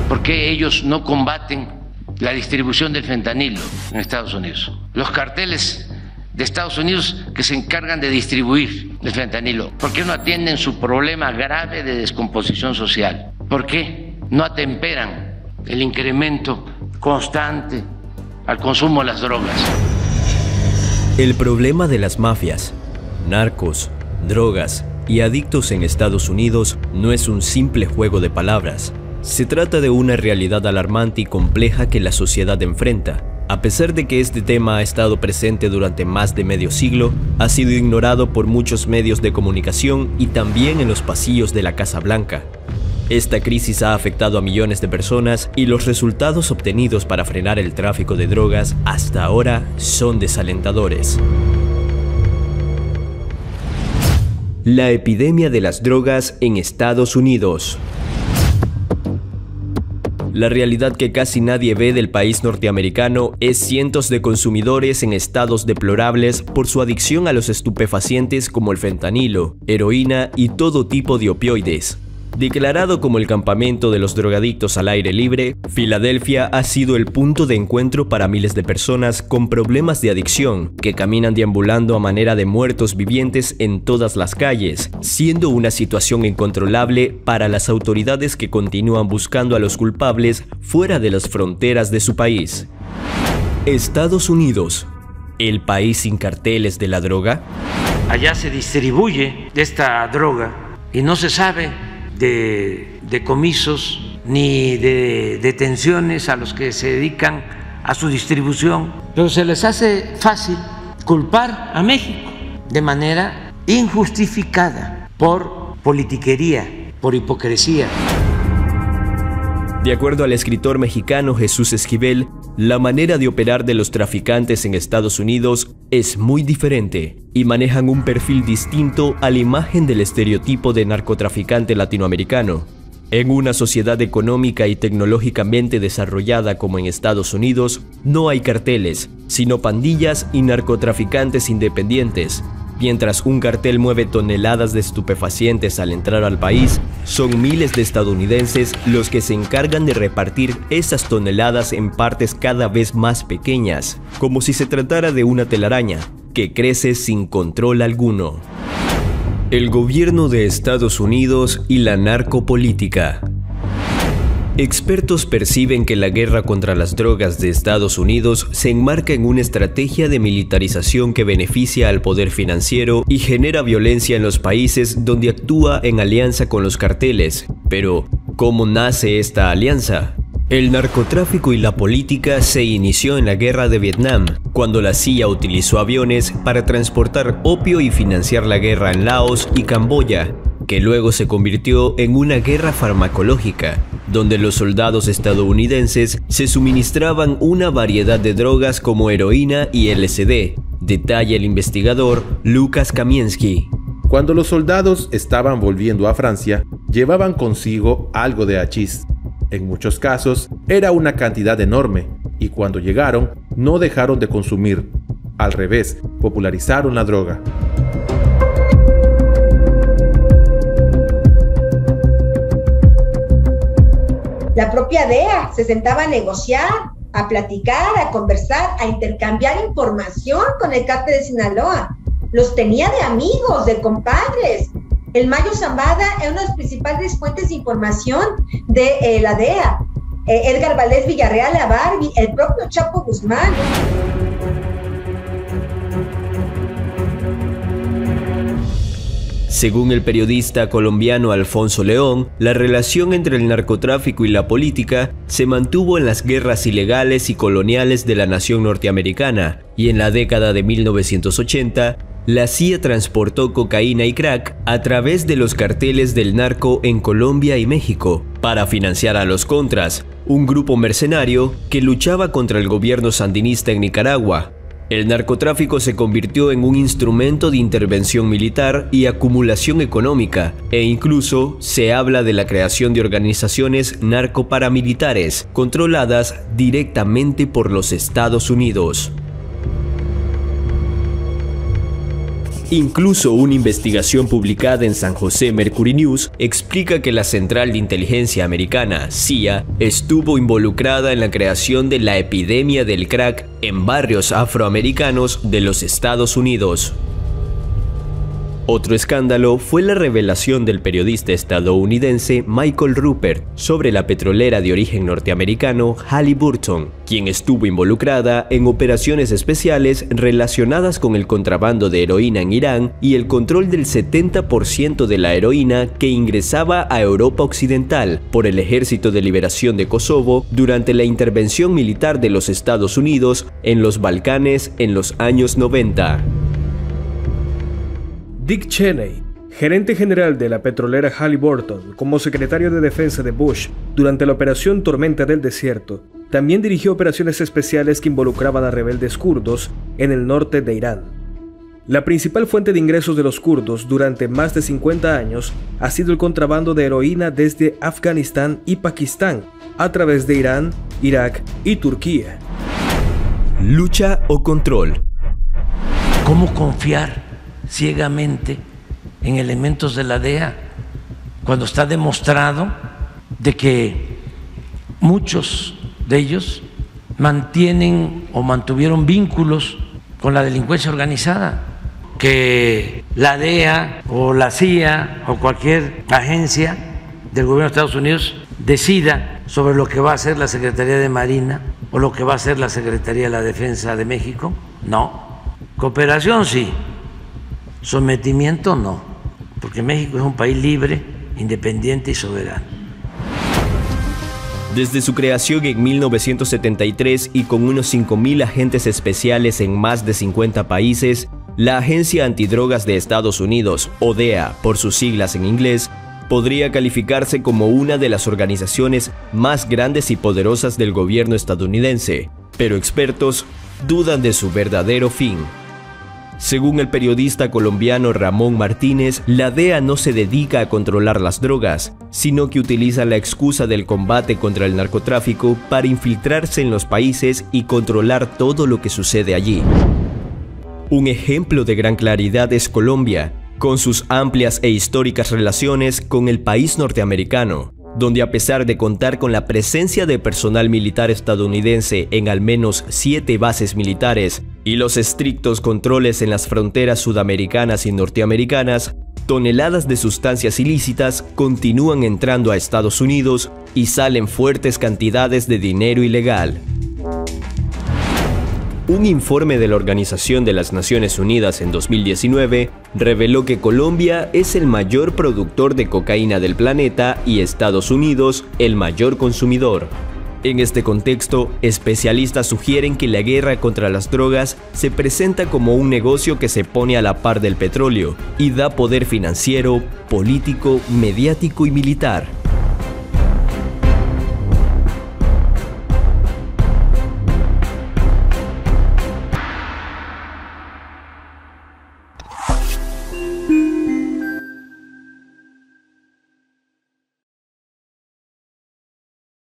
¿Por qué ellos no combaten la distribución del fentanilo en Estados Unidos? Los carteles de Estados Unidos que se encargan de distribuir el fentanilo, ¿por qué no atienden su problema grave de descomposición social? ¿Por qué no atemperan el incremento constante al consumo de las drogas? El problema de las mafias, narcos, drogas y adictos en Estados Unidos no es un simple juego de palabras. Se trata de una realidad alarmante y compleja que la sociedad enfrenta. A pesar de que este tema ha estado presente durante más de medio siglo, ha sido ignorado por muchos medios de comunicación y también en los pasillos de la Casa Blanca. Esta crisis ha afectado a millones de personas y los resultados obtenidos para frenar el tráfico de drogas hasta ahora son desalentadores. La epidemia de las drogas en Estados Unidos. La realidad que casi nadie ve del país norteamericano es cientos de consumidores en estados deplorables por su adicción a los estupefacientes como el fentanilo, heroína y todo tipo de opioides. Declarado como el campamento de los drogadictos al aire libre, Filadelfia ha sido el punto de encuentro para miles de personas con problemas de adicción que caminan deambulando a manera de muertos vivientes en todas las calles, siendo una situación incontrolable para las autoridades que continúan buscando a los culpables fuera de las fronteras de su país. Estados Unidos, ¿el país sin carteles de la droga? Allá se distribuye esta droga y no se sabe de decomisos ni de detenciones a los que se dedican a su distribución, pero se les hace fácil culpar a México de manera injustificada por politiquería, por hipocresía. De acuerdo al escritor mexicano Jesús Esquivel, la manera de operar de los traficantes en Estados Unidos es muy diferente y manejan un perfil distinto a la imagen del estereotipo de narcotraficante latinoamericano. En una sociedad económica y tecnológicamente desarrollada como en Estados Unidos, no hay carteles, sino pandillas y narcotraficantes independientes. Mientras un cartel mueve toneladas de estupefacientes al entrar al país, son miles de estadounidenses los que se encargan de repartir esas toneladas en partes cada vez más pequeñas, como si se tratara de una telaraña que crece sin control alguno. El gobierno de Estados Unidos y la narcopolítica. Expertos perciben que la guerra contra las drogas de Estados Unidos se enmarca en una estrategia de militarización que beneficia al poder financiero y genera violencia en los países donde actúa en alianza con los carteles. Pero, ¿cómo nace esta alianza? El narcotráfico y la política se inició en la guerra de Vietnam, cuando la CIA utilizó aviones para transportar opio y financiar la guerra en Laos y Camboya, que luego se convirtió en una guerra farmacológica, donde los soldados estadounidenses se suministraban una variedad de drogas como heroína y LSD, detalla el investigador Lucas Kamiensky. Cuando los soldados estaban volviendo a Francia, llevaban consigo algo de hachís. En muchos casos era una cantidad enorme, y cuando llegaron no dejaron de consumir. Al revés, popularizaron la droga. La propia DEA se sentaba a negociar, a platicar, a conversar, a intercambiar información con el cártel de Sinaloa. Los tenía de amigos, de compadres. El Mayo Zambada es una de las principales fuentes de información de la DEA. Edgar Valdés Villarreal, la Barbie, el propio Chapo Guzmán. Según el periodista colombiano Alfonso León, la relación entre el narcotráfico y la política se mantuvo en las guerras ilegales y coloniales de la nación norteamericana, y en la década de 1980, la CIA transportó cocaína y crack a través de los carteles del narco en Colombia y México para financiar a los Contras, un grupo mercenario que luchaba contra el gobierno sandinista en Nicaragua. El narcotráfico se convirtió en un instrumento de intervención militar y acumulación económica, e incluso se habla de la creación de organizaciones narcoparamilitares controladas directamente por los Estados Unidos. Incluso una investigación publicada en San José Mercury News explica que la Central de Inteligencia Americana, CIA, estuvo involucrada en la creación de la epidemia del crack en barrios afroamericanos de los Estados Unidos. Otro escándalo fue la revelación del periodista estadounidense Michael Ruppert sobre la petrolera de origen norteamericano Halliburton, quien estuvo involucrada en operaciones especiales relacionadas con el contrabando de heroína en Irán y el control del 70% de la heroína que ingresaba a Europa Occidental por el Ejército de Liberación de Kosovo durante la intervención militar de los Estados Unidos en los Balcanes en los años 90. Dick Cheney, gerente general de la petrolera Halliburton, como secretario de Defensa de Bush durante la Operación Tormenta del Desierto, también dirigió operaciones especiales que involucraban a rebeldes kurdos en el norte de Irán. La principal fuente de ingresos de los kurdos durante más de 50 años ha sido el contrabando de heroína desde Afganistán y Pakistán, a través de Irán, Irak y Turquía. Lucha o control. ¿Cómo confiar ciegamente en elementos de la DEA cuando está demostrado de que muchos de ellos mantienen o mantuvieron vínculos con la delincuencia organizada? Que la DEA o la CIA o cualquier agencia del gobierno de Estados Unidos decida sobre lo que va a hacer la Secretaría de Marina o lo que va a hacer la Secretaría de la Defensa de México. No. Cooperación sí. Sometimiento no, porque México es un país libre, independiente y soberano. Desde su creación en 1973 y con unos 5.000 agentes especiales en más de 50 países, la Agencia Antidrogas de Estados Unidos, o DEA por sus siglas en inglés, podría calificarse como una de las organizaciones más grandes y poderosas del gobierno estadounidense, pero expertos dudan de su verdadero fin. Según el periodista colombiano Ramón Martínez, la DEA no se dedica a controlar las drogas, sino que utiliza la excusa del combate contra el narcotráfico para infiltrarse en los países y controlar todo lo que sucede allí. Un ejemplo de gran claridad es Colombia, con sus amplias e históricas relaciones con el país norteamericano, donde a pesar de contar con la presencia de personal militar estadounidense en al menos 7 bases militares y los estrictos controles en las fronteras sudamericanas y norteamericanas, toneladas de sustancias ilícitas continúan entrando a Estados Unidos y salen fuertes cantidades de dinero ilegal. Un informe de la Organización de las Naciones Unidas en 2019 reveló que Colombia es el mayor productor de cocaína del planeta y Estados Unidos el mayor consumidor. En este contexto, especialistas sugieren que la guerra contra las drogas se presenta como un negocio que se pone a la par del petróleo y da poder financiero, político, mediático y militar.